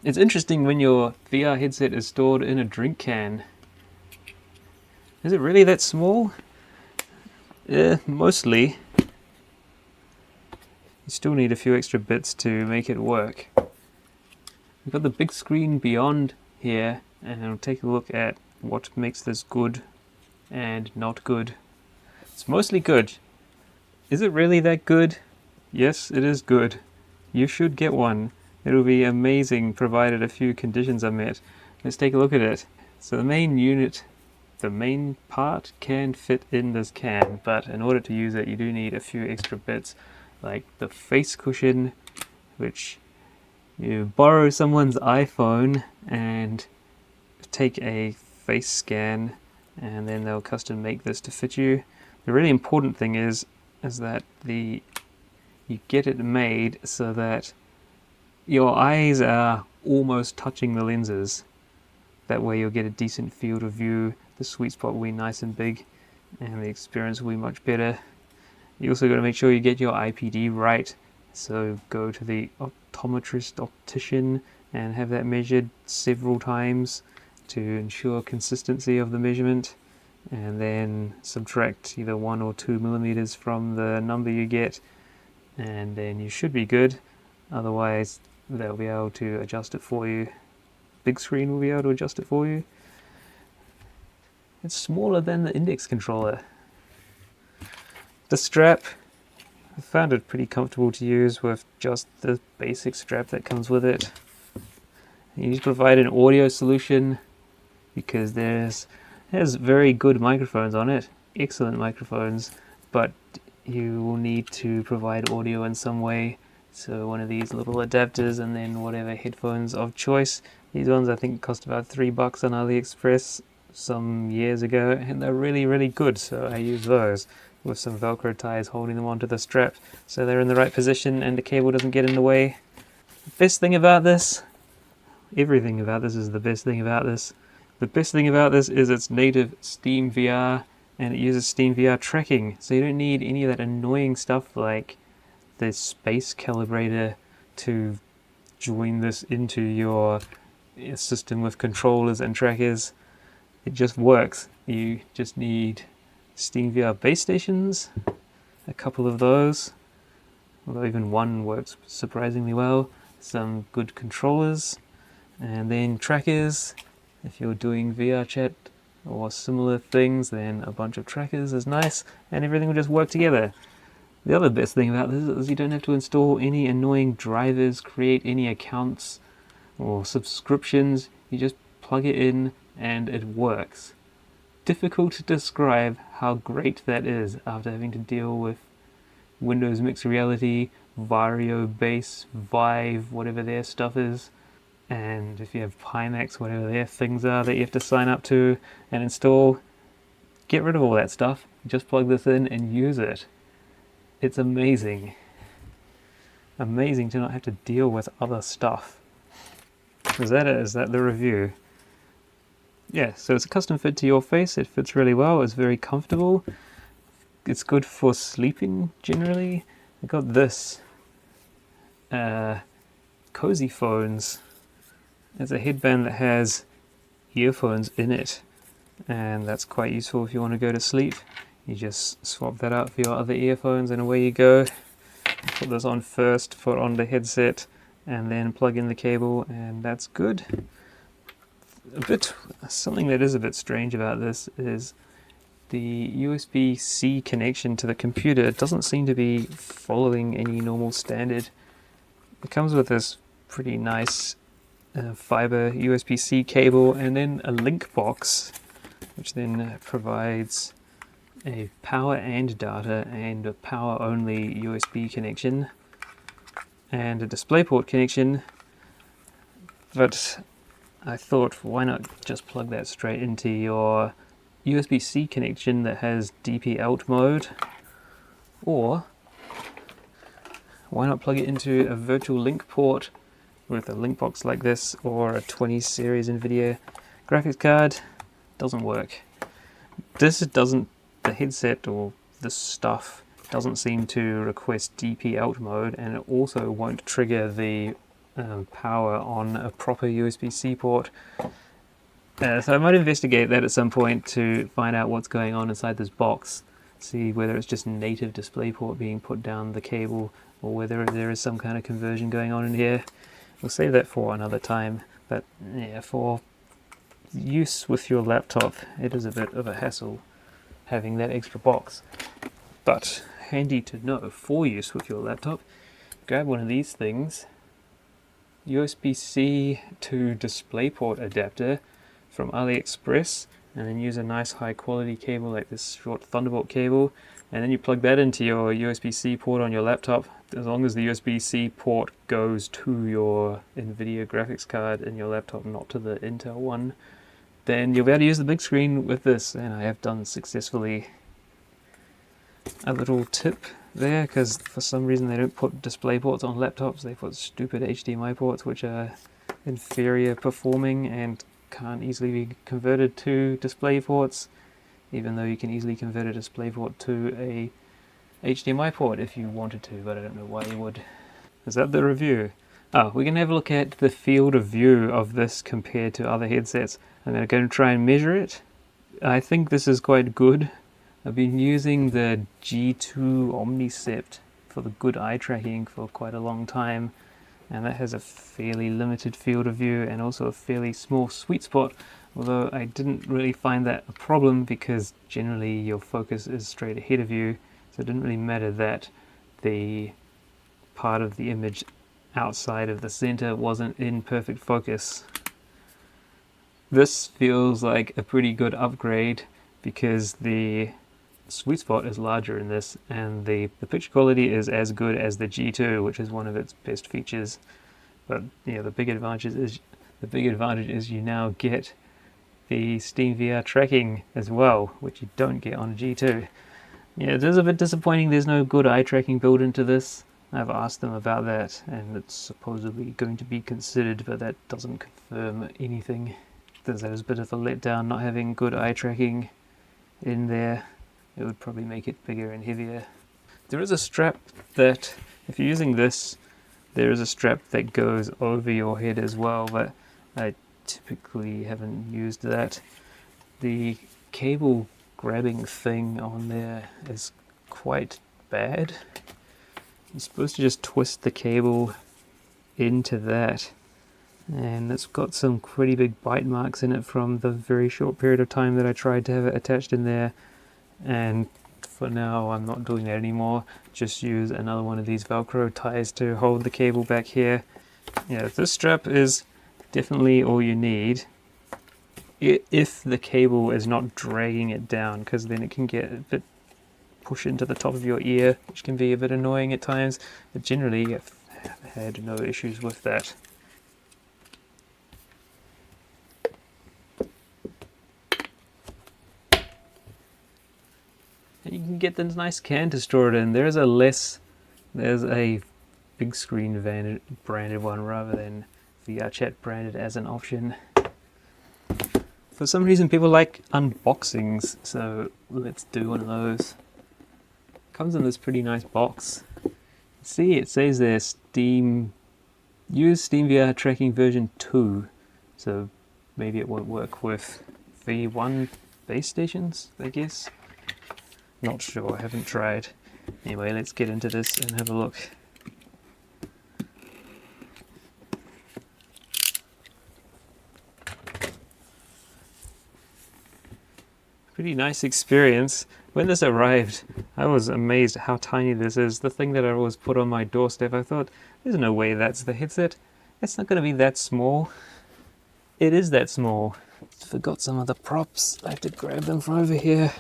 It's interesting when your VR headset is stored in a drink can. Is it really that small? Yeah, mostly. You still need a few extra bits to make it work. We've got the Bigscreen Beyond here, and I'll take a look at what makes this good and not good. It's mostly good. Is it really that good? Yes, it is good. You should get one. It'll be amazing provided a few conditions are met. Let's take a look at it. So the main unit, the main part can fit in this can, but in order to use it you do need a few extra bits, like the face cushion, which you borrow someone's iPhone and take a face scan, and then they'll custom make this to fit you. The really important thing is that you get it made so that your eyes are almost touching the lenses. That way you'll get a decent field of view, the sweet spot will be nice and big, and the experience will be much better. You also got to make sure you get your IPD right, so go to the optician and have that measured several times to ensure consistency of the measurement, and then subtract either 1 or 2 millimeters from the number you get, and then you should be good. Otherwise they'll be able to adjust it for you. Bigscreen will be able to adjust it for you. It's smaller than the index controller. The strap, I found it pretty comfortable to use with just the basic strap that comes with it. You need to provide an audio solution because there's very good microphones on it, excellent microphones, but you will need to provide audio in some way. So one of these little adapters, and then whatever headphones of choice. These ones I think cost about $3 on AliExpress some years ago, and they're really good, so I use those with some Velcro ties holding them onto the strap so they're in the right position and the cable doesn't get in the way. The best thing about this, everything about this is the best thing about this. The best thing about this is it's native Steam VR, and it uses Steam VR tracking, so you don't need any of that annoying stuff like the space calibrator to join this into your system with controllers and trackers. It just works. You just need Steam VR base stations, a couple of those, although even one works surprisingly well, some good controllers, and then trackers. If you're doing VR chat or similar things, then a bunch of trackers is nice, and everything will just work together. The other best thing about this is you don't have to install any annoying drivers, create any accounts or subscriptions. You just plug it in and it works. Difficult to describe how great that is after having to deal with Windows Mixed Reality, Varjo Base, VIVE, whatever their stuff is, and if you have Pimax, whatever their things are that you have to sign up to and install. Get rid of all that stuff, just plug this in and use it. It's amazing. Amazing to not have to deal with other stuff. Is that it? Is that the review? Yeah, so it's a custom fit to your face. It fits really well. It's very comfortable. It's good for sleeping generally. I got this Cozy Phones. It's a headband that has earphones in it, and that's quite useful if you want to go to sleep. You just swap that out for your other earphones and away you go. Put this on first, put on the headset, and then plug in the cable, and that's good. Something that is a bit strange about this is the USB-C connection to the computer. It doesn't seem to be following any normal standard. It comes with this pretty nice fiber USB-C cable, and then a link box, which then provides a power and data and a power only USB connection and a DisplayPort connection. But I thought, why not just plug that straight into your USB-C connection that has DP out mode, or why not plug it into a virtual link port with a link box like this, or a 20 series NVIDIA graphics card. Doesn't work. The headset or this stuff doesn't seem to request DP out mode, and it also won't trigger the power on a proper USB-C port. So I might investigate that at some point to find out what's going on inside this box, see whether it's just native DisplayPort being put down the cable or whether there is some kind of conversion going on in here. We'll save that for another time, but yeah, for use with your laptop it is a bit of a hassle having that extra box. But handy to know for use with your laptop, grab one of these things, USB-C to DisplayPort adapter from AliExpress, and then use a nice high quality cable like this short Thunderbolt cable, and then you plug that into your USB-C port on your laptop. As long as the USB-C port goes to your NVIDIA graphics card in your laptop, not to the Intel one, then you'll be able to use the big screen with this, and I have done successfully. A little tip there, because for some reason they don't put display ports on laptops, they put stupid HDMI ports which are inferior performing and can't easily be converted to display ports, even though you can easily convert a display port to a HDMI port if you wanted to, but I don't know why you would. Is that the review? Oh, we can have a look at the field of view of this compared to other headsets. I'm going to go and try and measure it. I think this is quite good. I've been using the G2 Omnicept for the good eye tracking for quite a long time, and that has a fairly limited field of view and also a fairly small sweet spot, although I didn't really find that a problem because generally your focus is straight ahead of you, so it didn't really matter that the part of the image outside of the center wasn't in perfect focus. This feels like a pretty good upgrade because the sweet spot is larger in this, and the picture quality is as good as the G2, which is one of its best features. But yeah, the big advantage is you now get the Steam VR tracking as well, which you don't get on a G2. Yeah, it is a bit disappointing there's no good eye tracking built into this. I've asked them about that, and it's supposedly going to be considered, but that doesn't confirm anything. There's a bit of a letdown not having good eye tracking in there. It would probably make it bigger and heavier. There is a strap that, if you're using this, there is a strap that goes over your head as well, but I typically haven't used that. The cable grabbing thing on there is quite bad. You're supposed to just twist the cable into that, and it's got some pretty big bite marks in it from the very short period of time that I tried to have it attached in there. And for now I'm not doing that anymore, just use another one of these Velcro ties to hold the cable back here. Yeah, this strap is definitely all you need if the cable is not dragging it down, because then it can get a bit pushed into the top of your ear, which can be a bit annoying at times, but generally I've had no issues with that. And you can get this nice can to store it in. There's a Bigscreen branded one rather than VRChat branded as an option. For some reason people like unboxings, so let's do one of those. Comes in this pretty nice box. See, it says there use Steam VR tracking version 2, so maybe it won't work with V1 base stations, I guess. Not sure, I haven't tried. Anyway, let's get into this and have a look. Pretty nice experience. When this arrived, I was amazed at how tiny this is. The thing that I always put on my doorstep, I thought, there's no way that's the headset. It's not going to be that small. It is that small. Forgot some of the props. I have to grab them from over here.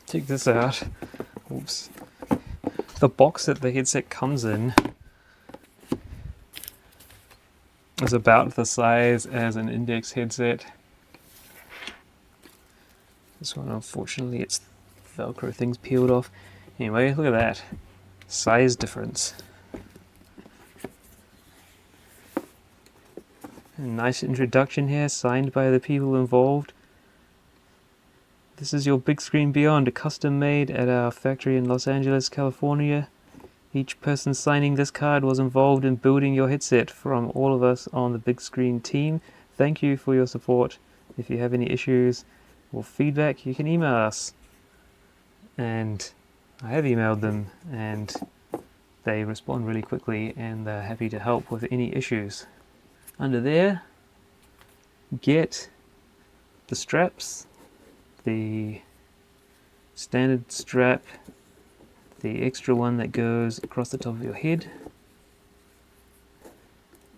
Check this out. Oops. The box that the headset comes in is about the size as an Index headset. This one, unfortunately, its Velcro thing's peeled off. Anyway, look at that. Size difference. A nice introduction here, signed by the people involved. This is your Bigscreen Beyond, a custom made at our factory in Los Angeles, California. Each person signing this card was involved in building your headset. From all of us on the Big Screen team, thank you for your support. If you have any issues or feedback, you can email us. And I have emailed them, and they respond really quickly, and they're happy to help with any issues. Under there, get the straps, the standard strap, the extra one that goes across the top of your head,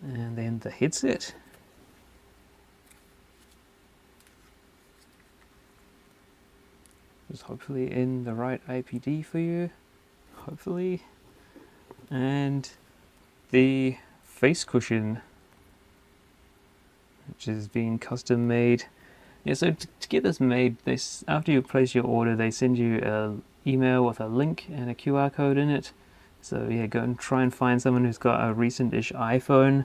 and then the headset. Just hopefully in the right IPD for you, hopefully. And the face cushion, which is being custom made. Yeah, so to get this made, after you place your order, they send you an email with a link and a QR code in it. So yeah, go and try and find someone who's got a recent-ish iPhone.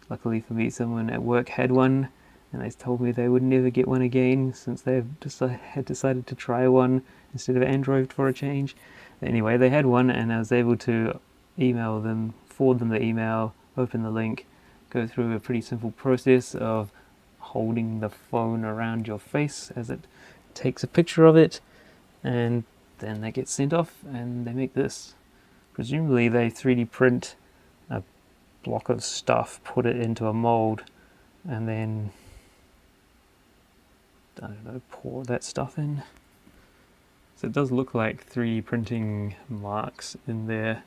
Luckily for me, someone at work had one, and they told me they would never get one again since they had decided to try one instead of Android for a change. Anyway, they had one, and I was able to email them, forward them the email, open the link, go through a pretty simple process of holding the phone around your face as it takes a picture of it, and then they get sent off and they make this. Presumably they 3D print a block of stuff, put it into a mold, and then, I don't know, pour that stuff in. So it does look like 3D printing marks in there,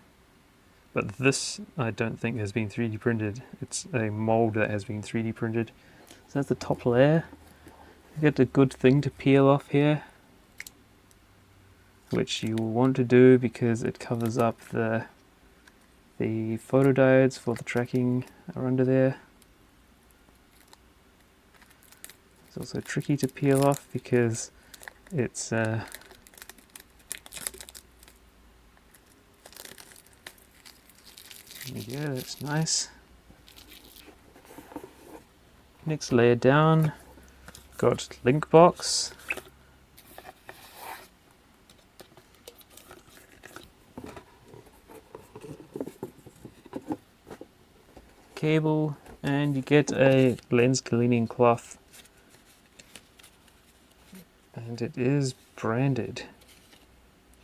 but this I don't think has been 3D printed. It's a mold that has been 3D printed. So that's the top layer. You get a good thing to peel off here, which you will want to do because it covers up the photodiodes for the tracking are under there. It's also tricky to peel off because it's there you go, that's nice. Next layer down, got link box. Cable, and you get a lens cleaning cloth, and it is branded.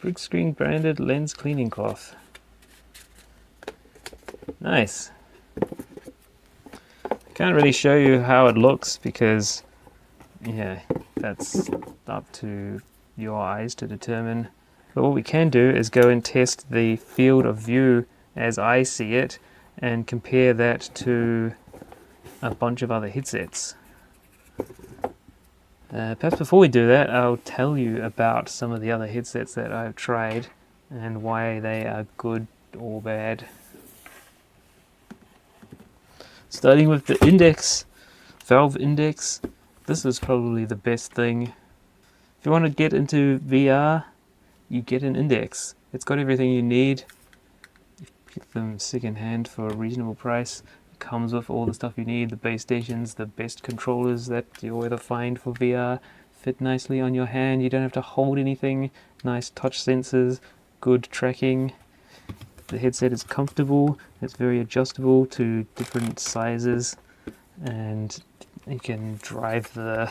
Bigscreen branded lens cleaning cloth. Nice. I can't really show you how it looks because, yeah, that's up to your eyes to determine. But what we can do is go and test the field of view as I see it and compare that to a bunch of other headsets. Perhaps before we do that, I'll tell you about some of the other headsets that I've tried and why they are good or bad. Starting with the Index, Valve Index. This is probably the best thing. If you want to get into VR, you get an Index. It's got everything you need. You get them second-hand for a reasonable price. It comes with all the stuff you need, the base stations, the best controllers that you'll ever find for VR, fit nicely on your hand, you don't have to hold anything, nice touch sensors, good tracking. The headset is comfortable, it's very adjustable to different sizes, and you can drive the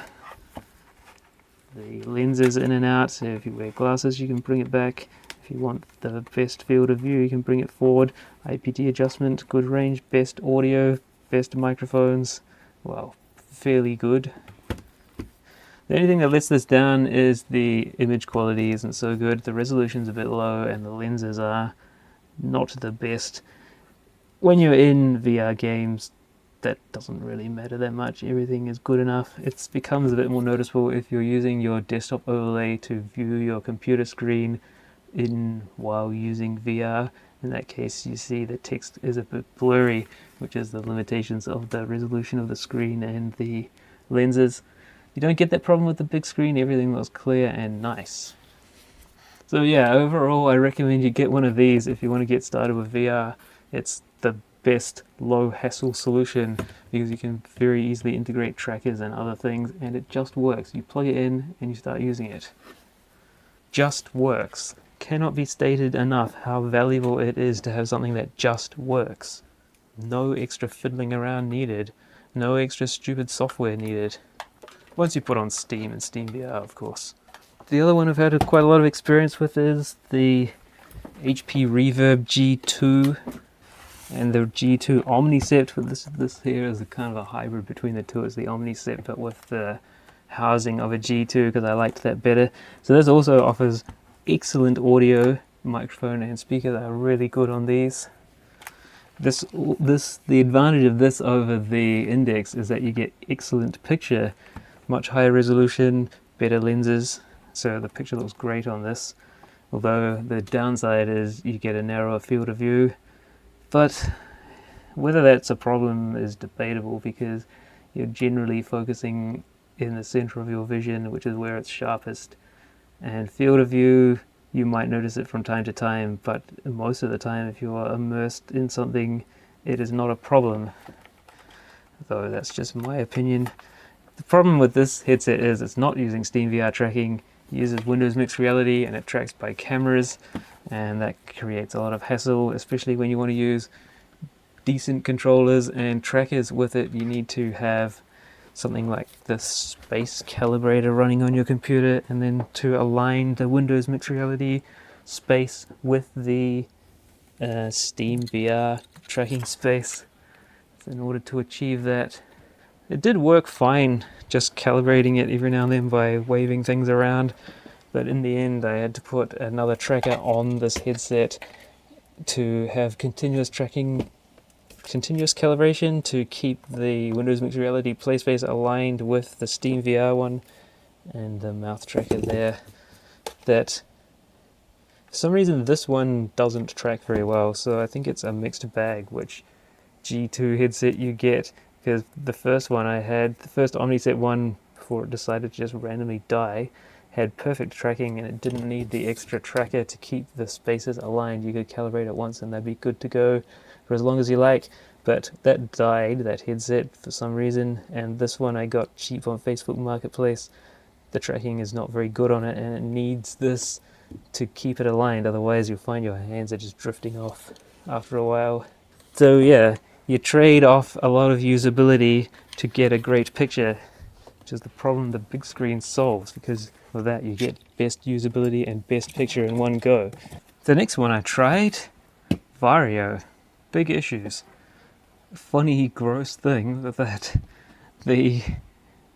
lenses in and out. So if you wear glasses, you can bring it back. If you want the best field of view, you can bring it forward. IPD adjustment, good range, best audio, best microphones. Well, fairly good. The only thing that lets this down is the image quality isn't so good. The resolution's a bit low and the lenses are not the best. When you're in VR games, that doesn't really matter that much. Everything is good enough. It becomes a bit more noticeable if you're using your desktop overlay to view your computer screen while using VR. In that case, you see the text is a bit blurry, which is the limitations of the resolution of the screen and the lenses. You don't get that problem with the big screen. Everything looks clear and nice. So yeah, overall I recommend you get one of these if you want to get started with VR. It's the best low hassle solution because you can very easily integrate trackers and other things, and it just works. You plug it in and you start using it. Just works. cannot be stated enough how valuable it is to have something that just works. No extra fiddling around needed. No extra stupid software needed. Once you put on Steam and Steam VR, of course. The other one I've had quite a lot of experience with is the HP Reverb G2 and the G2 Omnicept. But this here is a kind of a hybrid between the two. It's the Omnicept but with the housing of a G2 because I liked that better. So this also offers excellent audio, microphone and speaker that are really good on these. The advantage of this over the Index is that you get excellent picture, much higher resolution, better lenses, so the picture looks great on this. Although the downside is you get a narrower field of view, but whether that's a problem is debatable because you're generally focusing in the center of your vision, which is where it's sharpest, and field of view, you might notice it from time to time, but most of the time if you are immersed in something, it is not a problem. Though that's just my opinion. The problem with this headset is it's not using Steam VR tracking. It uses Windows Mixed Reality and it tracks by cameras, and that creates a lot of hassle, especially when you want to use decent controllers and trackers with it. You need to have something like the space calibrator running on your computer, and then to align the Windows Mixed Reality space with the Steam VR tracking space in order to achieve that. It did work fine just calibrating it every now and then by waving things around, but in the end I had to put another tracker on this headset to have continuous calibration to keep the Windows Mixed Reality play space aligned with the Steam VR one and the mouth tracker there. That for some reason this one doesn't track very well, so I think it's a mixed bag which G2 headset you get, because the first one I had, the first Omnicept one before it decided to just randomly die, had perfect tracking and it didn't need the extra tracker to keep the spaces aligned. You could calibrate it once and they'd be good to go for as long as you like, but that died, that headset, for some reason, and this one I got cheap on Facebook Marketplace. The tracking is not very good on it and it needs this to keep it aligned, otherwise you'll find your hands are just drifting off after a while. So yeah, you trade off a lot of usability to get a great picture, which is the problem the big screen solves, because with that you get best usability and best picture in one go. The next one I tried, Varjo. Big issues. Funny, gross thing with that. The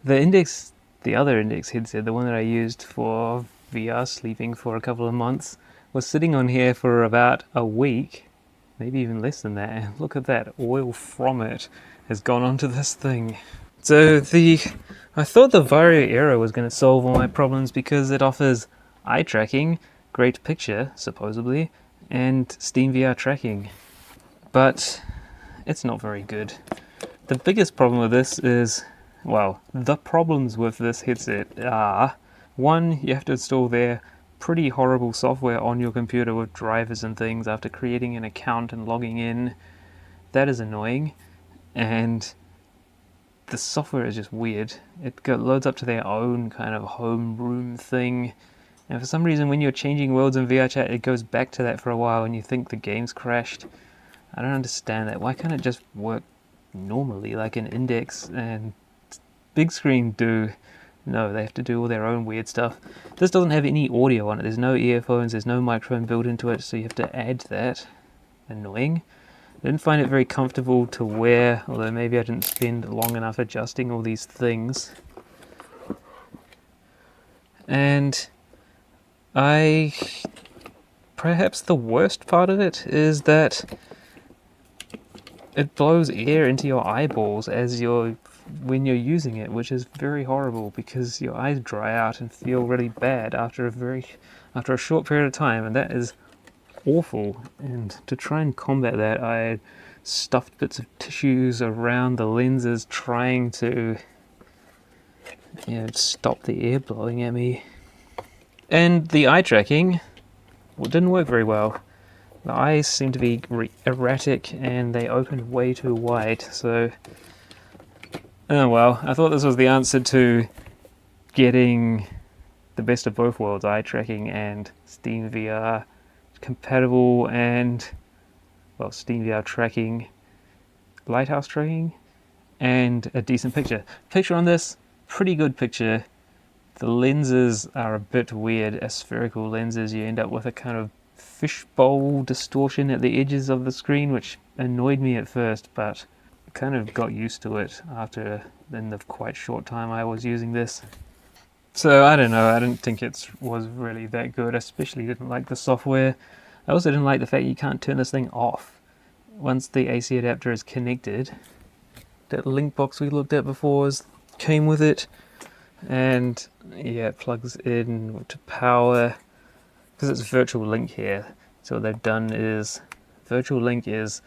Index, the other Index headset, the one that I used for VR sleeping for a couple of months, was sitting on here for about a week, maybe even less than that, and look at that, oil from it has gone onto this thing. So I thought the Varjo Aero was going to solve all my problems because it offers eye tracking, great picture, supposedly, and Steam VR tracking. But it's not very good. The biggest problem with this is, well, the problems with this headset are, one, you have to install their pretty horrible software on your computer with drivers and things after creating an account and logging in. That is annoying, and the software is just weird. It loads up to their own kind of home room thing, and for some reason when you're changing worlds in VR chat it goes back to that for a while and you think the game's crashed. I don't understand that. Why can't it just work normally like an Index and Bigscreen do? No, they have to do all their own weird stuff. This doesn't have any audio on it. There's no earphones, there's no microphone built into it, so you have to add that. Annoying. I didn't find it very comfortable to wear, although maybe I didn't spend long enough adjusting all these things. And perhaps the worst part of it is that it blows air into your eyeballs when you're using it, which is very horrible because your eyes dry out and feel really bad after a short period of time, and that is awful. And to try and combat that, I had stuffed bits of tissues around the lenses trying to stop the air blowing at me. And the eye tracking didn't work very well. The eyes seem to be erratic and they opened way too wide, so oh well. I thought this was the answer to getting the best of both worlds, eye tracking and Steam VR compatible, and well, Steam VR tracking, lighthouse tracking, and a decent picture. Picture on this, pretty good picture. The lenses are a bit weird, aspherical lenses. You end up with a kind of fishbowl distortion at the edges of the screen, which annoyed me at first, but kind of got used to it after in the quite short time I was using this. So I don't know, I didn't think it was really that good, especially didn't like the software. I also didn't like the fact you can't turn this thing off. Once the AC adapter is connected, that link box we looked at before came with it, and yeah, it plugs in to power, because it's virtual link here. So what they've done is, virtual link is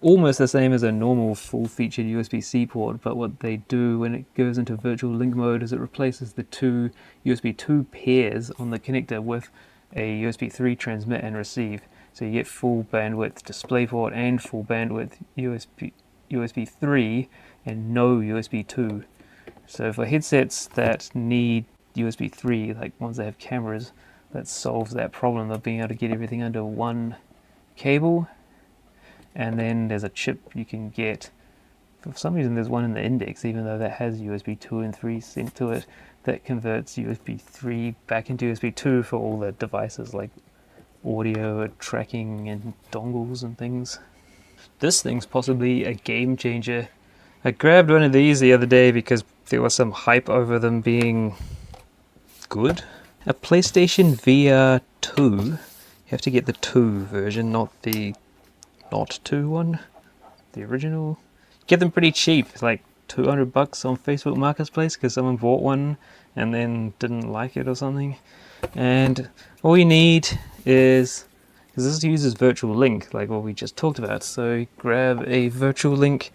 almost the same as a normal full-featured USB-C port, but what they do when it goes into virtual link mode is it replaces the two USB 2 pairs on the connector with a USB 3 transmit and receive. So you get full bandwidth DisplayPort and full bandwidth USB 3 and no USB 2. So for headsets that need USB 3, like ones that have cameras, that solves that problem of being able to get everything under one cable. And then there's a chip you can get. For some reason there's one in the Index, even though that has USB 2 and 3 sent to it, that converts USB 3 back into USB 2 for all the devices like audio, tracking, and dongles and things. This thing's possibly a game changer. I grabbed one of these the other day because there was some hype over them being good. A PlayStation VR2. You have to get the 2 version, not the not 2 one, the original. Get them pretty cheap, like $200 on Facebook Marketplace, because someone bought one and then didn't like it or something. And all you need is, because this uses virtual link, like what we just talked about, so grab a virtual link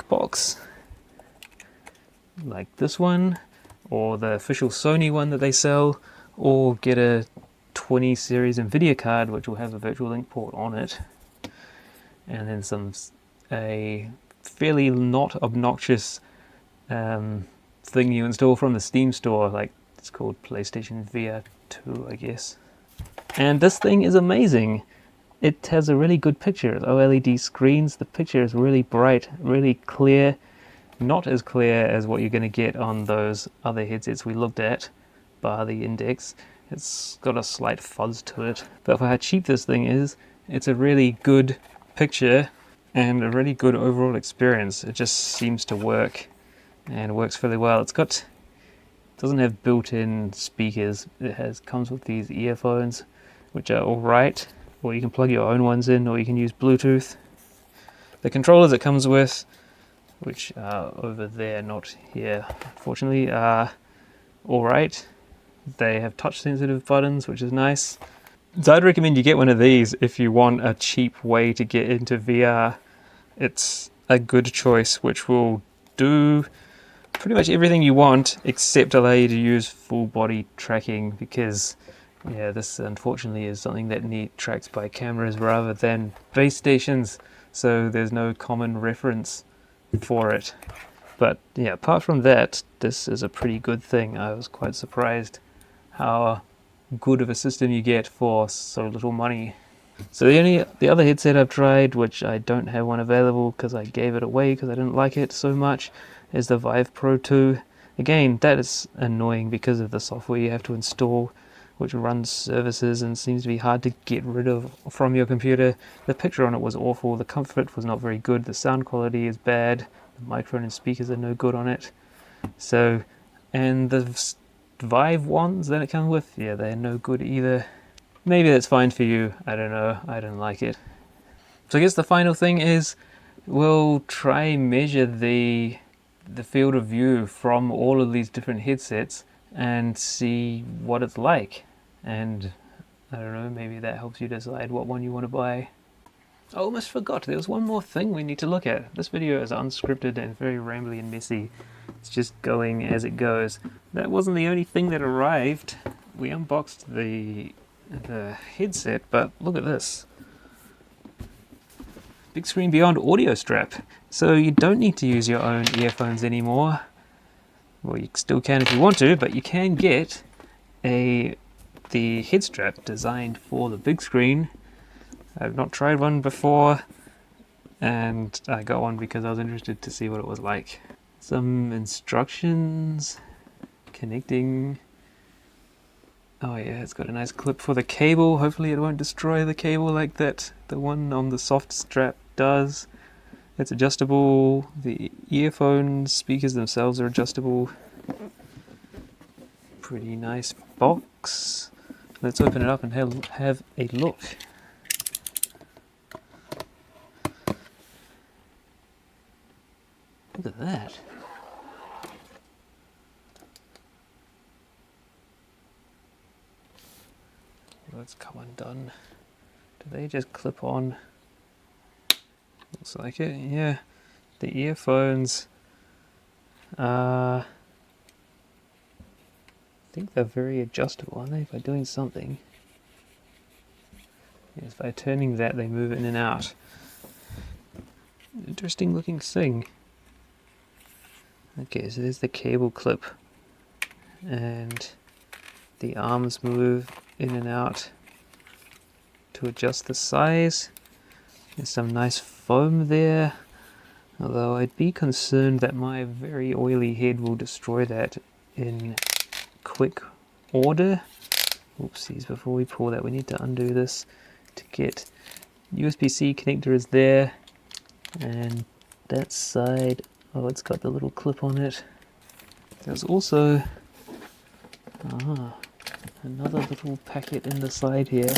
box, like this one, or the official Sony one that they sell, or get a 20 series NVIDIA card, which will have a virtual link port on it. And then a fairly not obnoxious thing you install from the Steam store, like it's called PlayStation VR2, I guess. And this thing is amazing. It has a really good picture. It's OLED screens. The picture is really bright, really clear. Not as clear as what you're going to get on those other headsets we looked at, bar the Index. It's got a slight fuzz to it. But for how cheap this thing is, it's a really good picture and a really good overall experience. It just seems to work and works fairly well. Doesn't have built-in speakers. It comes with these earphones, which are alright, or you can plug your own ones in, or you can use Bluetooth. The controllers it comes with, which are over there, not here, unfortunately, are alright. They have touch-sensitive buttons, which is nice. So I'd recommend you get one of these if you want a cheap way to get into VR. It's a good choice, which will do pretty much everything you want except allow you to use full body tracking, because yeah, this unfortunately is something that tracks by cameras rather than base stations, so there's no common reference for it. But yeah, apart from that, this is a pretty good thing. I was quite surprised how good of a system you get for so little money. So the other headset I've tried, which I don't have one available because I gave it away because I didn't like it so much, is the VIVE Pro 2. Again, that is annoying because of the software you have to install, which runs services and seems to be hard to get rid of from your computer. The picture on it was awful, the comfort was not very good, the sound quality is bad, the microphone and speakers are no good on it. So, and the VIVE ones that it comes with, yeah, they're no good either. Maybe that's fine for you, I don't know, I don't like it. So I guess the final thing is, we'll try measure the field of view from all of these different headsets and see what it's like. And I don't know, maybe that helps you decide what one you want to buy. I almost forgot, there was one more thing we need to look at. This video is unscripted and very rambly and messy. It's just going as it goes. That wasn't the only thing that arrived. We unboxed the headset, but look at this. Bigscreen Beyond audio strap. So you don't need to use your own earphones anymore. Well, you still can if you want to, but you can get a the head strap designed for the big screen. I've not tried one before, and I got one because I was interested to see what it was like. Some instructions, connecting. Oh yeah, it's got a nice clip for the cable. Hopefully it won't destroy the cable like that the one on the soft strap does. It's adjustable. The earphone speakers themselves are adjustable. Pretty nice box. Let's open it up and have a look. Look at that. Let's come undone. Do they just clip on? Looks like it, yeah. The earphones I think they're very adjustable, aren't they? By doing something. Yes, by turning that they move in and out. Interesting looking thing. Okay, so there's the cable clip, and the arms move in and out to adjust the size. There's some nice foam there, although I'd be concerned that my very oily head will destroy that in quick order. Oopsies, before we pull that we need to undo this to get USB-C connector is there, and that side, oh, it's got the little clip on it. There's also another little packet in the side here.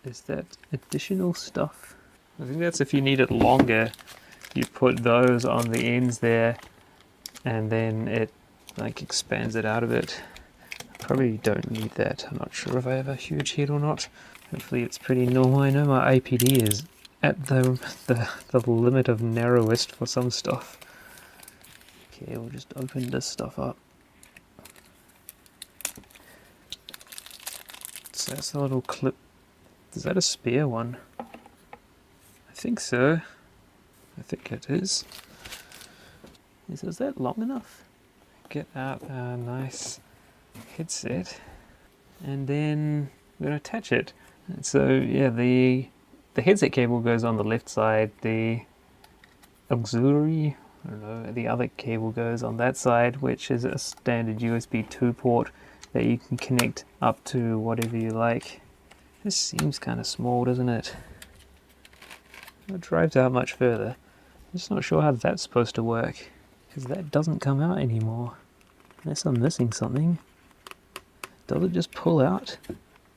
Is that additional stuff? I think that's if you need it longer, you put those on the ends there, and then it like expands it out a bit. Probably don't need that. I'm not sure if I have a huge head or not. Hopefully it's pretty normal. I know my IPD is at the limit of narrowest for some stuff. Okay, we'll just open this stuff up. So that's a little clip. Is that a spare one? I think so. I think it is. Is that long enough? Get out a nice headset, and then we're going to attach it. And so yeah, the headset cable goes on the left side, the auxiliary, I don't know, the other cable goes on that side, which is a standard USB 2 port that you can connect up to whatever you like. This seems kind of small, doesn't it? It drives out much further. I'm just not sure how that's supposed to work, because that doesn't come out anymore. Unless I'm missing something. Does it just pull out?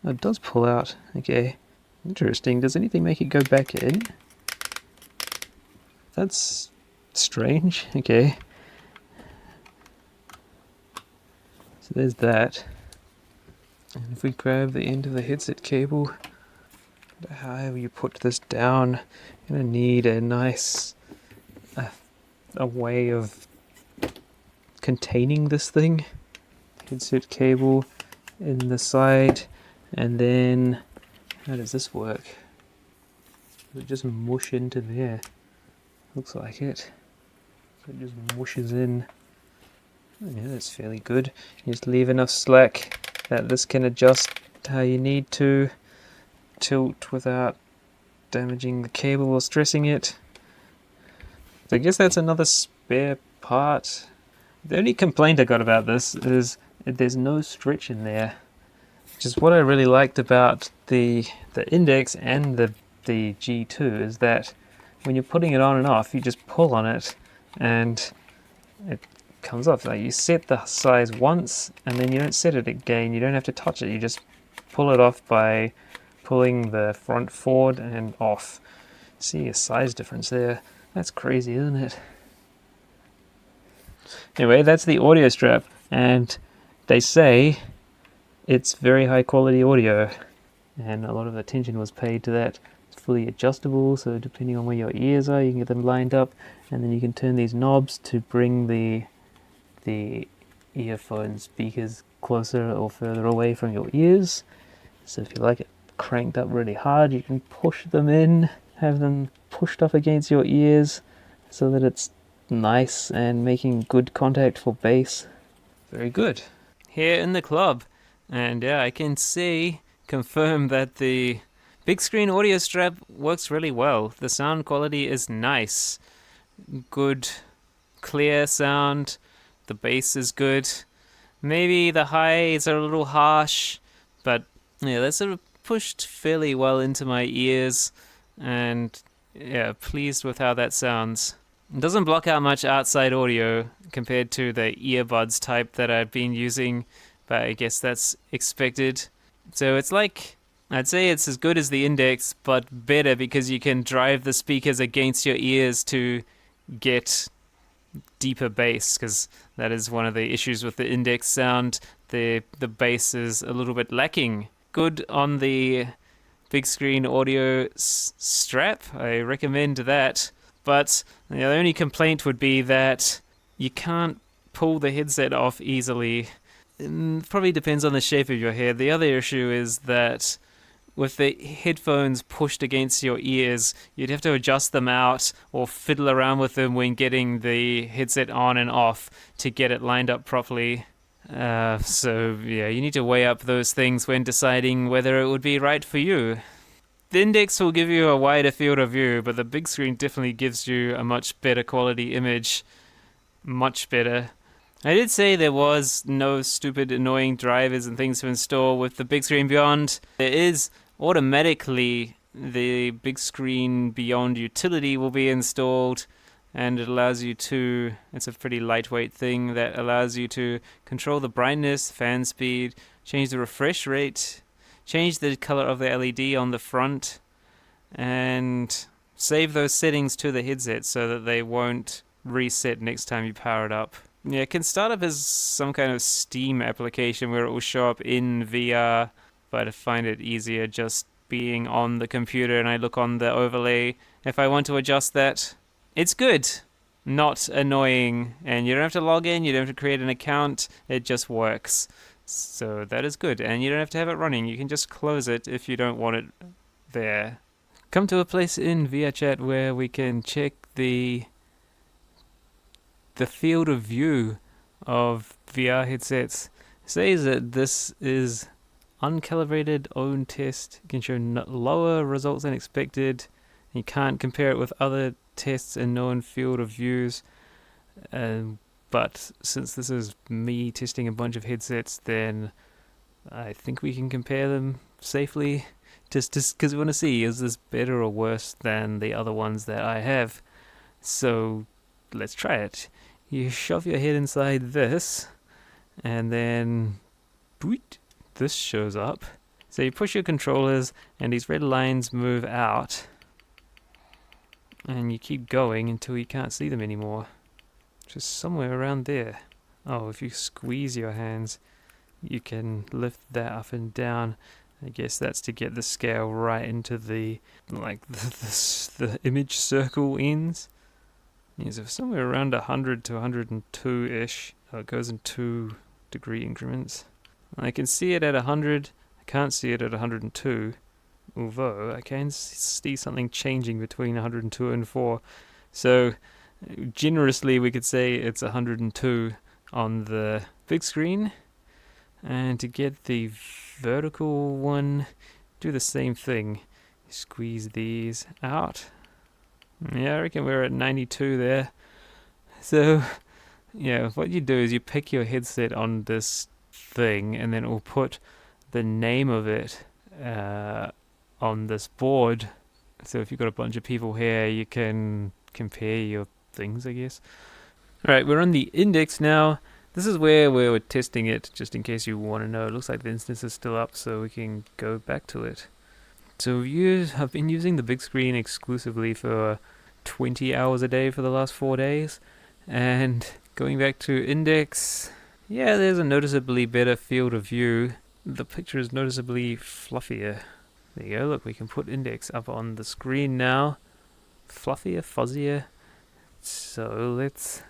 Oh, it does pull out. Okay. Interesting. Does anything make it go back in? That's strange. Okay. So there's that. And if we grab the end of the headset cable, however you put this down, you're going to need a nice a way of containing this thing. Headset cable in the side, and then how does this work? Does it just mush into there? Looks like it. So it just mushes in. Oh, yeah, that's fairly good. You just leave enough slack that this can adjust how you need to tilt without damaging the cable or stressing it. So I guess that's another spare part. The only complaint I got about this is there's no stretch in there, which is what I really liked about the Index and the G2, is that when you're putting it on and off, you just pull on it and it comes off. Like, you set the size once and then you don't set it again. You don't have to touch it. You just pull it off by pulling the front forward and off. See a size difference there. That's crazy, isn't it? Anyway, that's the audio strap, and they say it's very high quality audio, and a lot of attention was paid to that. It's fully adjustable, so depending on where your ears are, you can get them lined up, and then you can turn these knobs to bring the earphone speakers closer or further away from your ears. So if you like it cranked up really hard, you can push them in, have them pushed up against your ears so that it's nice and making good contact for bass. Very good. here in the club. And yeah, I can confirm that the big screen audio strap works really well. The sound quality is nice. Good, clear sound. The bass is good. Maybe the highs are a little harsh, but yeah, that's sort of pushed fairly well into my ears, and yeah, pleased with how that sounds. It doesn't block out much outside audio compared to the earbuds type that I've been using, but I guess that's expected. So it's like, I'd say it's as good as the Index, but better because you can drive the speakers against your ears to get deeper bass, because that is one of the issues with the Index sound. The bass is a little bit lacking. Good on the big screen audio strap, I recommend that. But the only complaint would be that you can't pull the headset off easily. It probably depends on the shape of your head. The other issue is that with the headphones pushed against your ears, you'd have to adjust them out or fiddle around with them when getting the headset on and off to get it lined up properly. So yeah, you need to weigh up those things when deciding whether it would be right for you. The Index will give you a wider field of view, but the big screen definitely gives you a much better quality image. Much better. I did say there was no stupid annoying drivers and things to install with the Bigscreen Beyond. There is automatically the Bigscreen Beyond utility will be installed, and it allows you to, it's a pretty lightweight thing that allows you to control the brightness, fan speed, change the refresh rate, change the color of the LED on the front, and save those settings to the headset so that they won't reset next time you power it up. Yeah, it can start up as some kind of Steam application where it will show up in VR, but I find it easier just being on the computer and I look on the overlay if I want to adjust that. It's good, not annoying, and you don't have to log in, you don't have to create an account, it just works. So that is good, and you don't have to have it running, you can just close it if you don't want it there. Come to a place in VR chat where we can check the field of view of VR headsets. It says that this is uncalibrated own test. It can show lower results than expected. You can't compare it with other tests and known field of views. But since this is me testing a bunch of headsets, then I think we can compare them safely. Just because we want to see, is this better or worse than the other ones that I have? So let's try it. You shove your head inside this, and then this shows up. So you push your controllers, and these red lines move out, and you keep going until you can't see them anymore. Just somewhere around there. Oh, if you squeeze your hands, you can lift that up and down. I guess that's to get the scale right into the image circle ends. Yeah, so somewhere around 100 to 102-ish. It goes in 2 degree increments. I can see it at 100. I can't see it at 102. Although I can see something changing between 102 and 4. So generously we could say it's 102 on the big screen. And to get the vertical one, do the same thing. Squeeze these out. Yeah, I reckon we're at 92 there. So, yeah, what you do is you pick your headset on this thing, and then it will put the name of it on this board. So if you've got a bunch of people here, you can compare your things, I guess. Alright, we're on the Index now. This is where we were testing it, just in case you want to know. It looks like the instance is still up, so we can go back to it. So I've been using the big screen exclusively for 20 hours a day for the last 4 days. And going back to Index, yeah, there's a noticeably better field of view. The picture is noticeably fluffier. There you go, look, we can put Index up on the screen now. Fluffier, fuzzier. So let's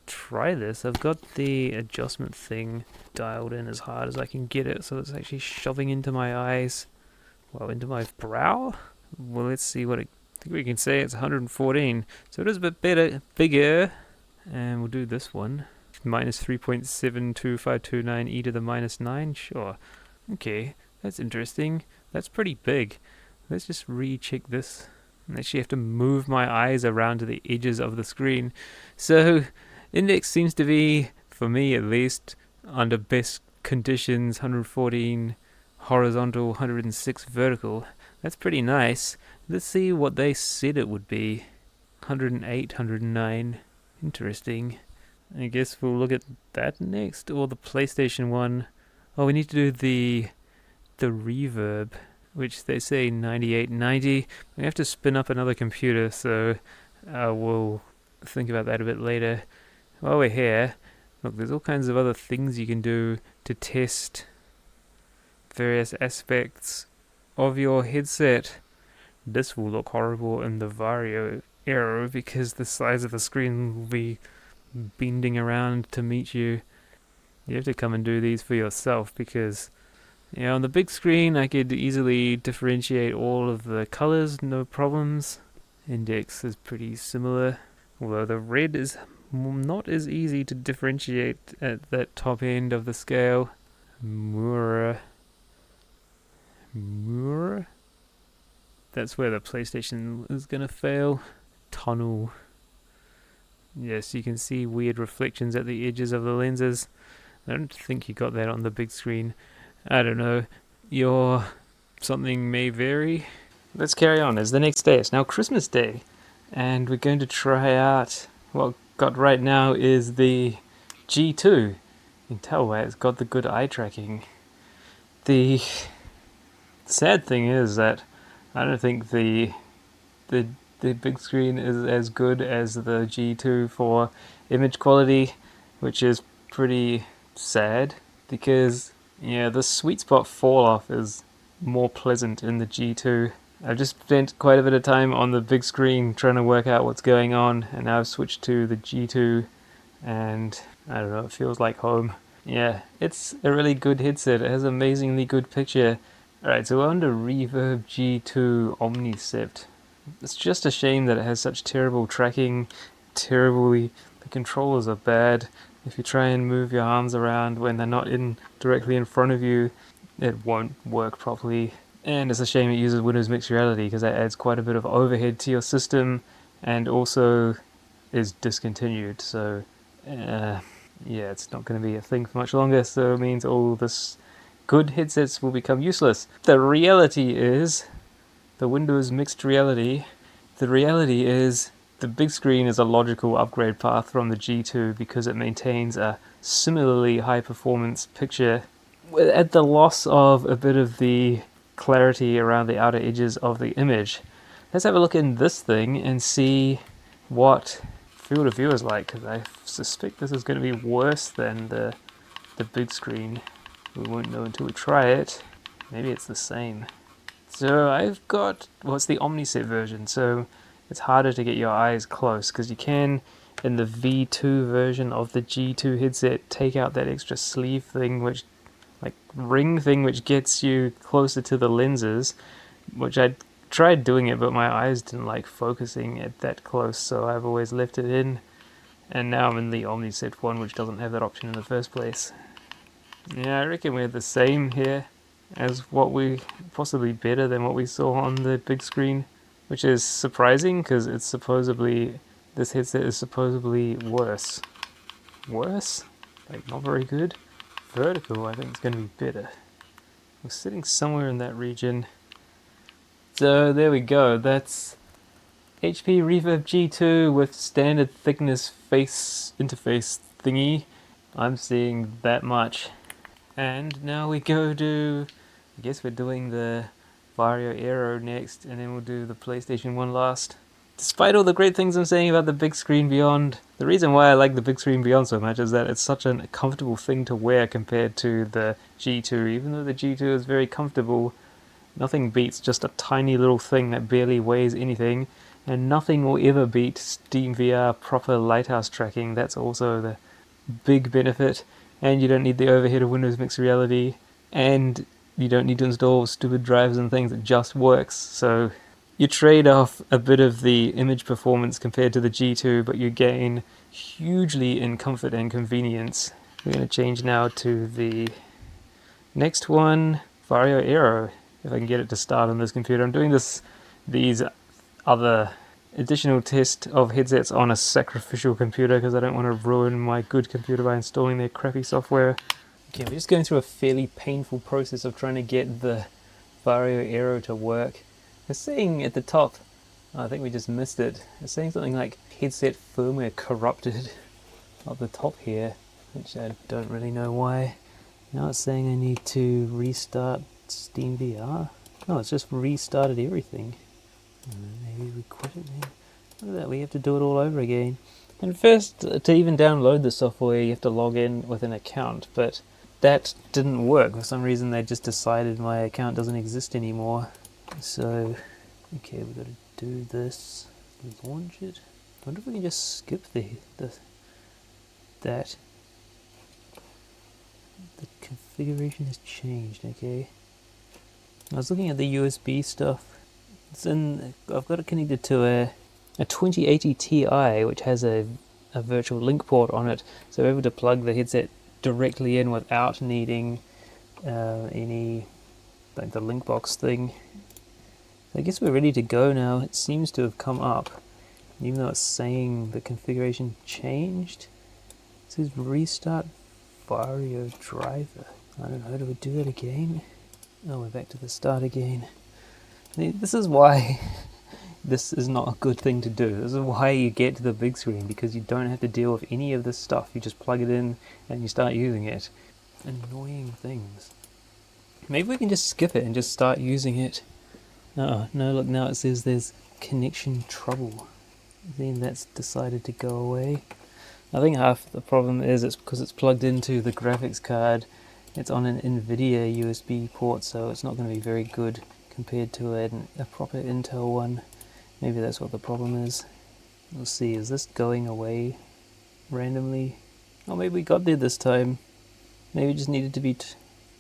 try this. I've got the adjustment thing dialed in as hard as I can get it, so it's actually shoving into my eyes. Well, into my brow? Well, let's see what I think we can say it's 114. So it is a bit better, bigger. And we'll do this one. minus 3.72529 e to the minus 9, sure. Okay, that's interesting. That's pretty big. Let's just recheck this. I actually have to move my eyes around to the edges of the screen. So, index seems to be, for me at least, under best conditions, 114 horizontal, 106 vertical. That's pretty nice. Let's see what they said it would be. 108, 109. Interesting. I guess we'll look at that next, or the PlayStation one. Oh, we need to do the reverb, which they say 98, 90. We have to spin up another computer, so we'll think about that a bit later. While we're here, look, there's all kinds of other things you can do to test various aspects of your headset. This will look horrible in the Varjo Aero because the size of the screen will be bending around to meet you. You have to come and do these for yourself because, on the big screen I could easily differentiate all of the colors, no problems. Index is pretty similar, although the red is not as easy to differentiate at that top end of the scale. Mura. That's where the PlayStation is gonna fail. Tunnel. Yes, you can see weird reflections at the edges of the lenses. I don't think you got that on the big screen. I don't know. Your something may vary. Let's carry on. It's the next day. It's now Christmas Day. And we're going to try out what I've got right now is the G2. You can tell why it's got the good eye tracking. The sad thing is that I don't think the big screen is as good as the G2 for image quality, which is pretty sad because the sweet spot fall off is more pleasant in the G2. I've just spent quite a bit of time on the big screen trying to work out what's going on, and now I've switched to the G2 and I don't know, it feels like home. Yeah, it's a really good headset. It has amazingly good picture. Alright, so we're under Reverb G2 Omnicept. It's just a shame that it has such terrible tracking. The controllers are bad. If you try and move your arms around when they're not directly in front of you, it won't work properly. And it's a shame it uses Windows Mixed Reality because that adds quite a bit of overhead to your system and also is discontinued. So, it's not going to be a thing for much longer, so it means all this good headsets will become useless. The reality is, the Windows Mixed Reality, the reality is the big screen is a logical upgrade path from the G2 because it maintains a similarly high performance picture at the loss of a bit of the clarity around the outer edges of the image. Let's have a look in this thing and see what field of view is like, because I suspect this is going to be worse than the big screen. We won't know until we try it. Maybe it's the same. So I've got, it's the Omnicept version, so it's harder to get your eyes close, because you can, in the V2 version of the G2 headset, take out that extra sleeve thing, ring thing which gets you closer to the lenses, which I tried doing it, but my eyes didn't like focusing it that close, so I've always left it in, and now I'm in the Omnicept one, which doesn't have that option in the first place. Yeah, I reckon we're the same here as what possibly better than what we saw on the big screen, which is surprising because this headset is supposedly worse. Worse? Like not very good? Vertical I think it's going to be better. We're sitting somewhere in that region. So there we go, that's HP Reverb G2 with standard thickness face interface thingy. I'm seeing that much. And now we go to, I guess we're doing the Varjo Aero next, and then we'll do the PlayStation 1 last. Despite all the great things I'm saying about the Bigscreen Beyond, the reason why I like the Bigscreen Beyond so much is that it's such a comfortable thing to wear compared to the G2. Even though the G2 is very comfortable, nothing beats just a tiny little thing that barely weighs anything, and nothing will ever beat Steam VR proper lighthouse tracking. That's also the big benefit. And you don't need the overhead of Windows Mixed Reality, and you don't need to install stupid drivers and things. It just works. So you trade off a bit of the image performance compared to the G2, but you gain hugely in comfort and convenience. We're going to change now to the next one, Varjo Aero, if I can get it to start on this computer. I'm doing these other additional test of headsets on a sacrificial computer because I don't want to ruin my good computer by installing their crappy software. Okay, we're just going through a fairly painful process of trying to get the Varjo Aero to work. It's saying at the top, I think we just missed it, it's saying something like headset firmware corrupted up the top here, which I don't really know why. Now it's saying I need to restart Steam VR. No, it's just restarted everything. Maybe we quit it now. Look at that, we have to do it all over again. And first, to even download the software, you have to log in with an account, but that didn't work. For some reason, they just decided my account doesn't exist anymore. So, okay, we've got to do this. Launch it. I wonder if we can just skip that. The configuration has changed, okay. I was looking at the USB stuff. I've got it connected to a 2080 Ti, which has a virtual link port on it, so we're able to plug the headset directly in without needing any, like the link box thing. So I guess we're ready to go now. It seems to have come up, even though it's saying the configuration changed. It says restart Varjo driver. I don't know, do we do it again? Oh, we're back to the start again. This is why this is not a good thing to do. This is why you get to the big screen, because you don't have to deal with any of this stuff. You just plug it in and you start using it. Annoying things. Maybe we can just skip it and just start using it. Oh, no, look, now it says there's connection trouble. Then that's decided to go away. I think half the problem is it's because it's plugged into the graphics card. It's on an NVIDIA USB port, so it's not going to be very good compared to a proper Intel one. Maybe that's what the problem is. We'll see, is this going away randomly? Oh, maybe we got there this time. Maybe it just needed to be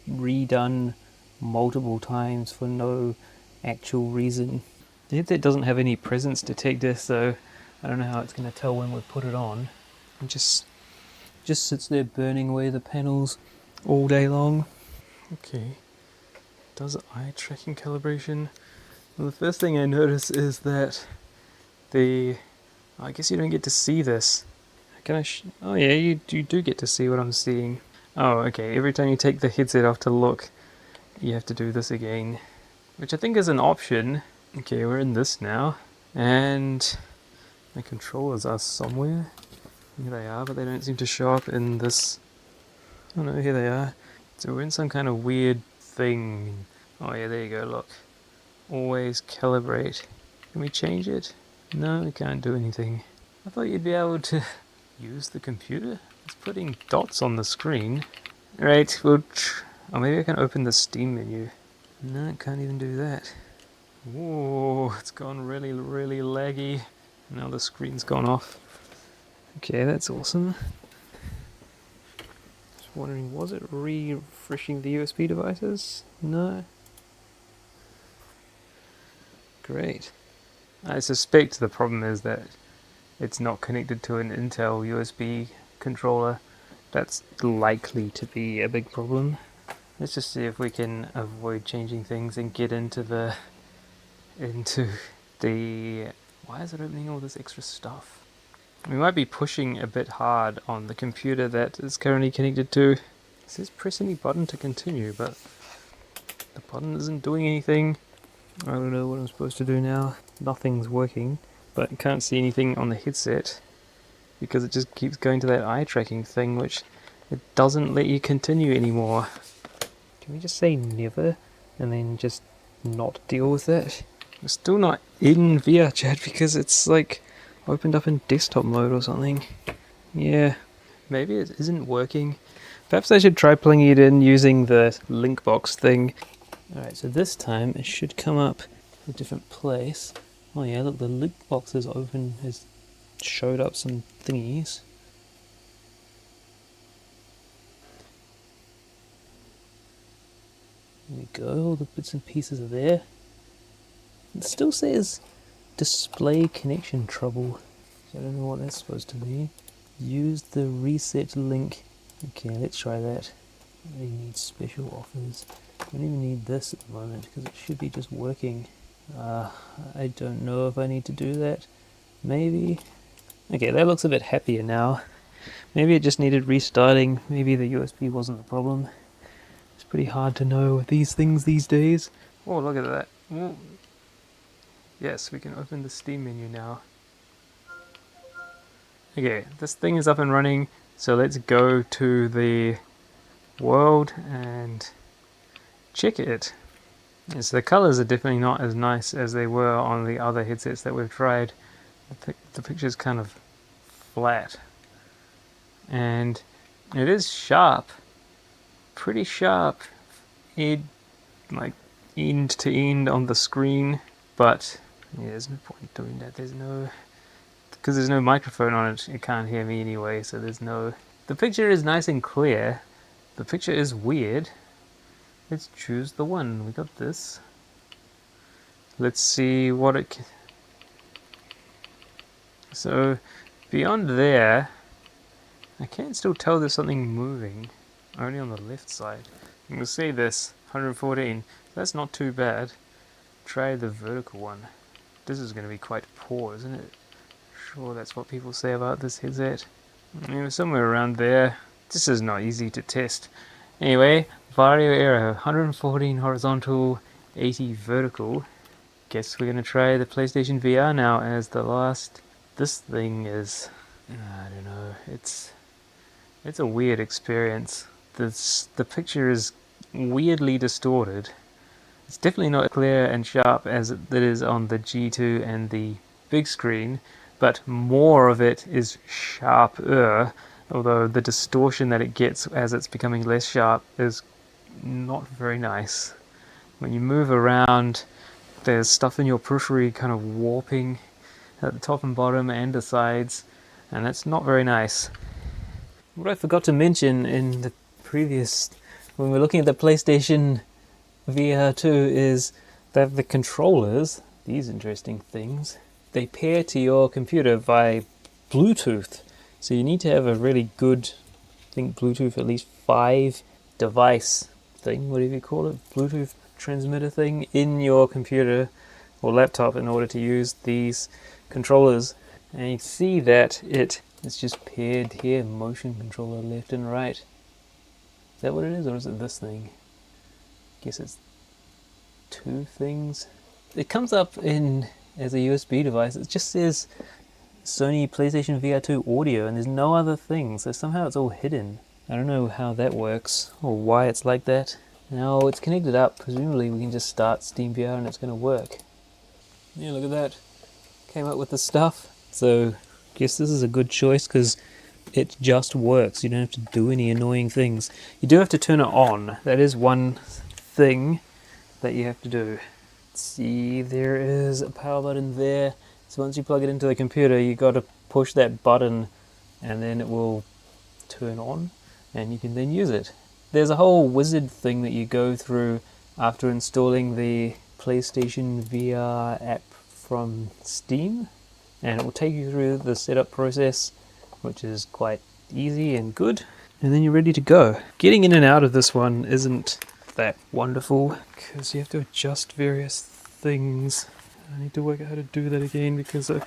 redone multiple times for no actual reason. The headset doesn't have any presence detector, so I don't know how it's going to tell when we put it on. It just sits there burning away the panels all day long. Okay, does eye tracking calibration. Well, the first thing I notice is that I guess you don't get to see this. Can I oh yeah, you do get to see what I'm seeing. Oh, okay, every time you take the headset off to look, you have to do this again, which I think is an option. Okay, we're in this now, and my controllers are somewhere. Here they are, but they don't seem to show up in this. Oh no, here they are. So we're in some kind of weird thing. Oh yeah, there you go, look. Always calibrate. Can we change it? No, we can't do anything. I thought you'd be able to use the computer. It's putting dots on the screen. Right, oh, maybe I can open the Steam menu. No, it can't even do that. Whoa, it's gone really, really laggy. Now the screen's gone off. Okay, that's awesome. Just wondering, was it refreshing the USB devices? No. Great. I suspect the problem is that it's not connected to an Intel USB controller. That's likely to be a big problem. Let's just see if we can avoid changing things and get into the why is it opening all this extra stuff? We might be pushing a bit hard on the computer that is currently connected to. It says press any button to continue, but the button isn't doing anything. I don't know what I'm supposed to do now. Nothing's working, but I can't see anything on the headset because it just keeps going to that eye tracking thing, which it doesn't let you continue anymore. Can we just say never and then just not deal with it? We're still not in VR chat because it's like opened up in desktop mode or something. Yeah, maybe it isn't working. Perhaps I should try plugging it in using the link box thing. Alright, so this time it should come up in a different place. Oh yeah, look, the link box is open, has showed up some thingies. There we go, all the bits and pieces are there. It still says display connection trouble. So I don't know what that's supposed to mean. Use the reset link. Okay, let's try that. We need special offers. I don't even need this at the moment because it should be just working. I don't know if I need to do that. Maybe. Okay, that looks a bit happier now. Maybe it just needed restarting. Maybe the USB wasn't the problem. It's pretty hard to know with these things these days. Oh, look at that. Ooh. Yes, we can open the Steam menu now. Okay, this thing is up and running, so let's go to the world and check it. Yes, the colors are definitely not as nice as they were on the other headsets that we've tried. The picture's kind of flat. And it is sharp. Pretty sharp. Like end to end on the screen, but yeah, there's no point doing that. Because there's no microphone on it, it can't hear me anyway, so there's no... The picture is nice and clear. The picture is weird. Let's choose the one. We got this. Let's see what it can... So, beyond there, I can still tell there's something moving. Only on the left side. You can see this, 114. That's not too bad. Try the vertical one. This is going to be quite poor, isn't it? Sure, that's what people say about this headset. Anyway, somewhere around there. This is not easy to test. Anyway, Varjo Aero, 114 horizontal, 80 vertical. Guess we're going to try the PlayStation VR now as the last. This thing is... I don't know. It's a weird experience. The picture is weirdly distorted. It's definitely not clear and sharp as it is on the G2 and the big screen, but more of it is sharper, although the distortion that it gets as it's becoming less sharp is not very nice. When you move around, there's stuff in your periphery kind of warping at the top and bottom and the sides, and that's not very nice. What I forgot to mention in the previous, when we're looking at the PlayStation VR2, is that the controllers, these interesting things, they pair to your computer via Bluetooth. So you need to have a really good, I think Bluetooth at least 5 device thing, whatever you call it, Bluetooth transmitter thing in your computer or laptop in order to use these controllers. And you see that it's just paired here, motion controller left and right. Is that what it is, or is it this thing? Guess it's 2 things. It comes up as a USB device. It just says Sony PlayStation VR2 audio, and there's no other thing. So somehow it's all hidden. I don't know how that works or why it's like that. Now it's connected up. Presumably we can just start Steam VR and it's going to work. Yeah, look at that. Came up with the stuff. So I guess this is a good choice because it just works. You don't have to do any annoying things. You do have to turn it on. That is one thing that you have to do. Let's see, there is a power button there. So once you plug it into the computer, you got to push that button and then it will turn on and you can then use it. There's a whole wizard thing that you go through after installing the PlayStation VR app from Steam, and it will take you through the setup process, which is quite easy and good, and then you're ready to go. Getting in and out of this one isn't that wonderful because you have to adjust various things. I need to work out how to do that again because I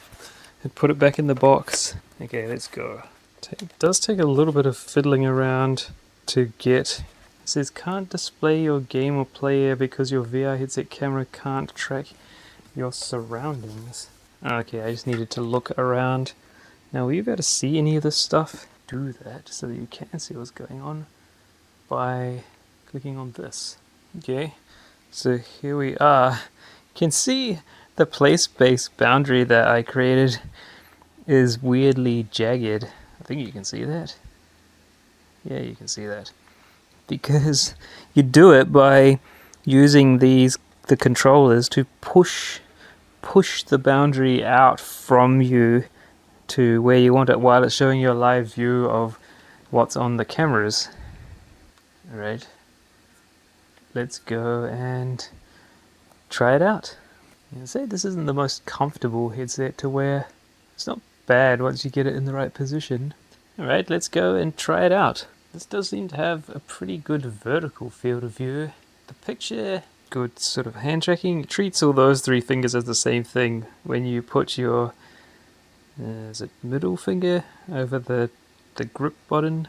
had put it back in the box. Okay, let's go. It does take a little bit of fiddling around to get. It says can't display your game or player because your VR headset camera can't track your surroundings. Okay, I just needed to look around. Now, will you be able to see any of this stuff? Do that so that you can see what's going on by clicking on this. Okay, so here we are. You can see the play space boundary that I created is weirdly jagged. I think you can see that. Yeah, you can see that. Because you do it by using the controllers to push the boundary out from you to where you want it while it's showing you a live view of what's on the cameras. Alright, let's go and try it out. I'd say this isn't the most comfortable headset to wear. It's not bad once you get it in the right position. Alright, let's go and try it out. This does seem to have a pretty good vertical field of view. The picture, good sort of hand tracking. It treats all those three fingers as the same thing. When you put your is it middle finger over the grip button,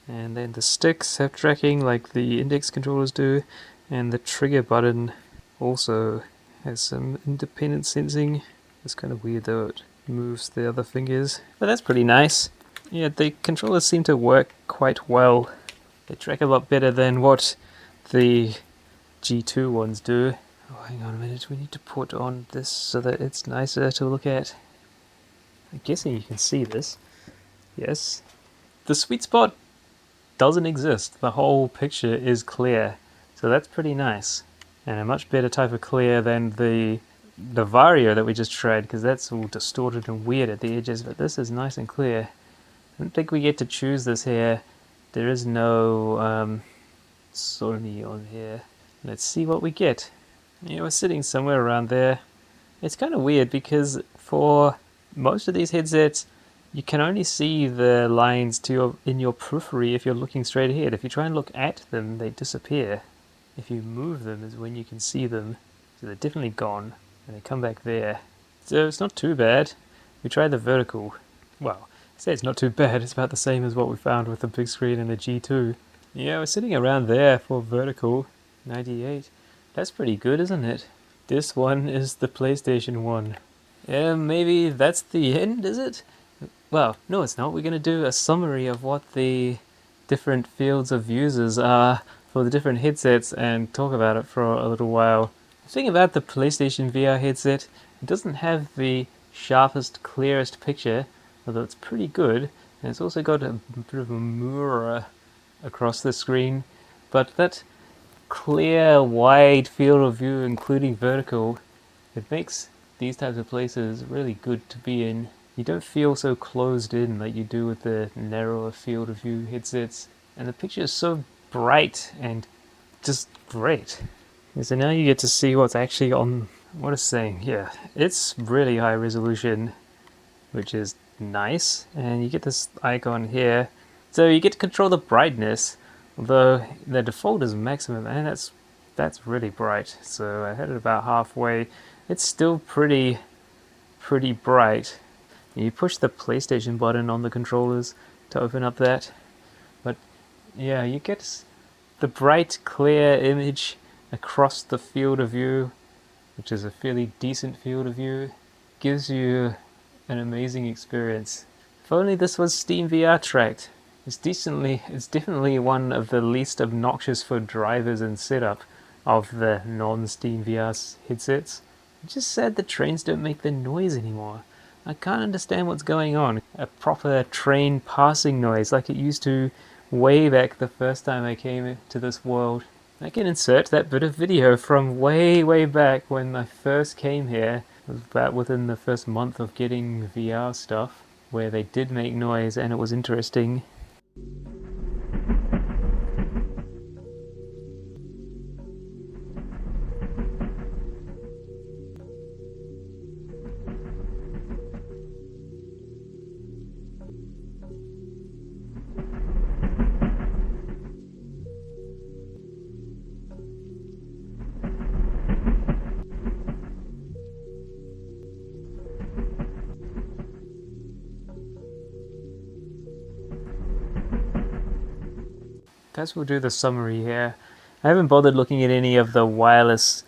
and then the sticks have tracking like the index controllers do, and the trigger button also has some independent sensing. It's kind of weird though, it moves the other fingers, but that's pretty nice. Yeah, the controllers seem to work quite well. They track a lot better than what the G2 ones do. Oh, hang on a minute, we need to put on this so that it's nicer to look at. I'm guessing you can see this. Yes. The sweet spot doesn't exist. The whole picture is clear. So that's pretty nice. And a much better type of clear than the Varjo that we just tried, because that's all distorted and weird at the edges, but this is nice and clear. I don't think we get to choose this here. There is no Sony on here. Let's see what we get. Yeah, we're sitting somewhere around there. It's kind of weird because for most of these headsets, you can only see the lines in your periphery if you're looking straight ahead. If you try and look at them, they disappear. If you move them is when you can see them. So they're definitely gone, and they come back there. So it's not too bad. We tried the vertical. Well, I say it's not too bad. It's about the same as what we found with the big screen and the G2. Yeah, we're sitting around there for vertical. 98. That's pretty good, isn't it? This one is the PlayStation 1. Maybe that's the end, is it? Well, no it's not. We're going to do a summary of what the different fields of users are for the different headsets and talk about it for a little while. The thing about the PlayStation VR headset, it doesn't have the sharpest, clearest picture, although it's pretty good, and it's also got a bit of a mirror across the screen, but that clear, wide field of view, including vertical, it makes these types of places really good to be in. You don't feel so closed in like you do with the narrower field of view headsets, and the picture is so bright and just great. And so now you get to see what's actually on what it's saying. Yeah, it's really high resolution, which is nice, and you get this icon here, so you get to control the brightness, although the default is maximum, and that's really bright. So I had it about halfway. It's still pretty bright. You push the PlayStation button on the controllers to open up that, but yeah, you get the bright, clear image across the field of view, which is a fairly decent field of view. Gives you an amazing experience. If only this was Steam VR tracked. It's definitely one of the least obnoxious for drivers and setup of the non-Steam VR headsets. It's just sad the trains don't make the noise anymore. I can't understand what's going on. A proper train passing noise like it used to way back the first time I came to this world. I can insert that bit of video from way back when I first came here. It was about within the first month of getting VR stuff, where they did make noise and it was interesting. Guess we'll do the summary here. I haven't bothered looking at any of the wireless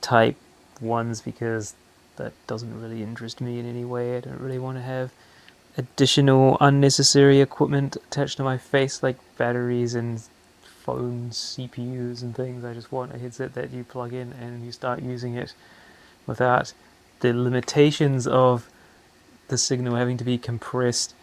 type ones because that doesn't really interest me in any way. I don't really want to have additional unnecessary equipment attached to my face like batteries and phones, CPUs and things. I just want a headset that you plug in and you start using it without the limitations of the signal having to be compressed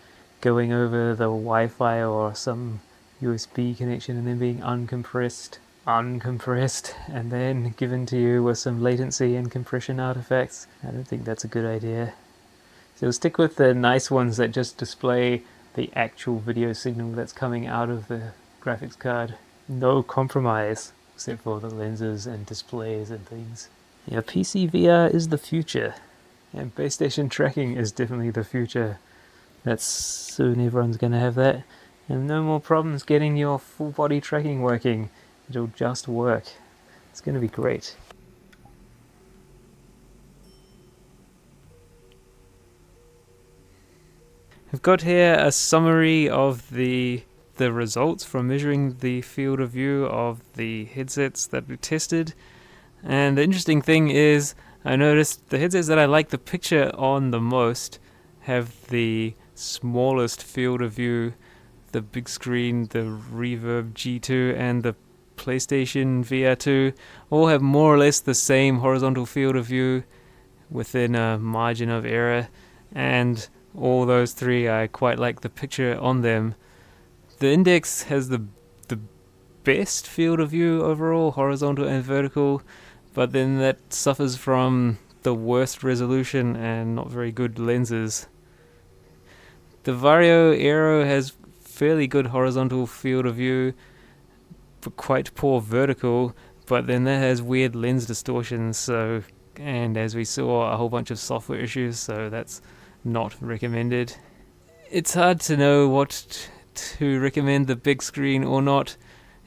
going over the Wi-Fi or some USB connection and then being uncompressed, and then given to you with some latency and compression artifacts. I don't think that's a good idea. So we'll stick with the nice ones that just display the actual video signal that's coming out of the graphics card. No compromise, except for the lenses and displays and things. Yeah, PC VR is the future, and base station tracking is definitely the future. That's soon everyone's going to have that, and no more problems getting your full body tracking working. It'll just work. It's going to be great. I've got here a summary of the results from measuring the field of view of the headsets that we tested. And the interesting thing is, I noticed the headsets that I like the picture on the most have the smallest field of view. The Bigscreen, the Reverb G2, and the PlayStation VR2 all have more or less the same horizontal field of view within a margin of error, and all those three I quite like the picture on them. The Index has the best field of view overall, horizontal and vertical, but then that suffers from the worst resolution and not very good lenses. The Varjo Aero has fairly good horizontal field of view, but quite poor vertical, but then that has weird lens distortions, and as we saw, a whole bunch of software issues, so that's not recommended. It's hard to know what to recommend the big screen or not.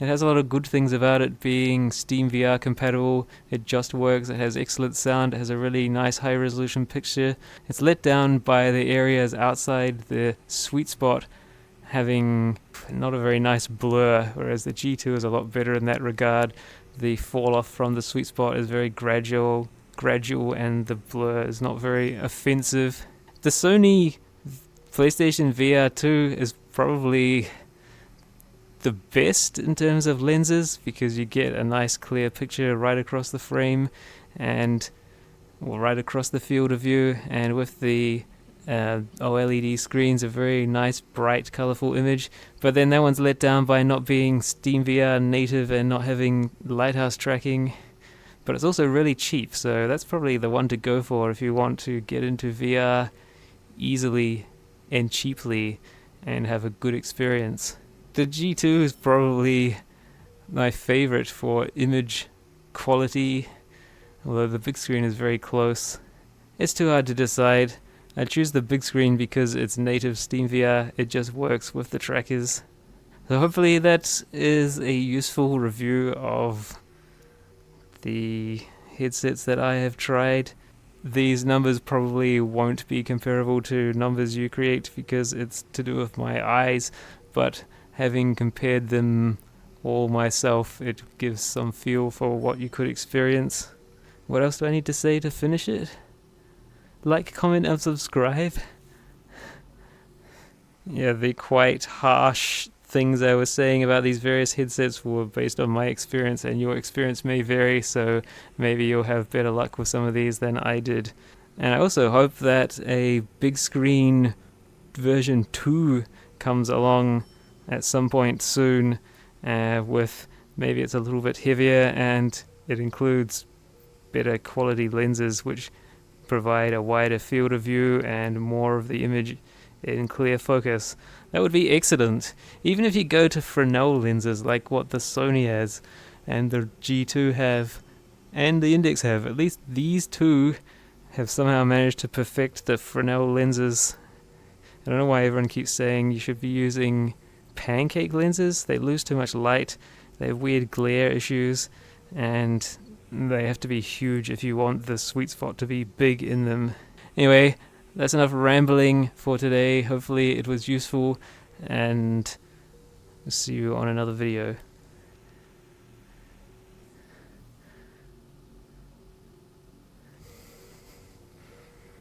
It has a lot of good things about it being Steam VR compatible. It just works. It has excellent sound. It has a really nice high resolution picture. It's let down by the areas outside the sweet spot having not a very nice blur, whereas the G2 is a lot better in that regard. The fall off from the sweet spot is very gradual, and the blur is not very offensive. The Sony PlayStation VR2 is probably the best in terms of lenses, because you get a nice clear picture right across the frame and right across the field of view, and with the OLED screens, a very nice bright colorful image. But then that one's let down by not being Steam VR native and not having lighthouse tracking, but it's also really cheap, so that's probably the one to go for if you want to get into VR easily and cheaply and have a good experience. The G2 is probably my favorite for image quality, although the big screen is very close. It's too hard to decide. I choose the big screen because it's native Steam VR. It just works with the trackers. So hopefully that is a useful review of the headsets that I have tried. These numbers probably won't be comparable to numbers you create because it's to do with my eyes, but having compared them all myself, it gives some feel for what you could experience. What else do I need to say to finish it? Like, comment, and subscribe. Yeah, the quite harsh things I was saying about these various headsets were based on my experience, and your experience may vary, so maybe you'll have better luck with some of these than I did. And I also hope that a big screen version 2 comes along at some point soon, with maybe it's a little bit heavier and it includes better quality lenses which provide a wider field of view and more of the image in clear focus. That would be excellent. Even if you go to Fresnel lenses like what the Sony has and the G2 have and the Index have, at least these two have somehow managed to perfect the Fresnel lenses. I don't know why everyone keeps saying you should be using pancake lenses. They lose too much light, they have weird glare issues, and they have to be huge if you want the sweet spot to be big in them. Anyway, that's enough rambling for today. Hopefully it was useful, and see you on another video.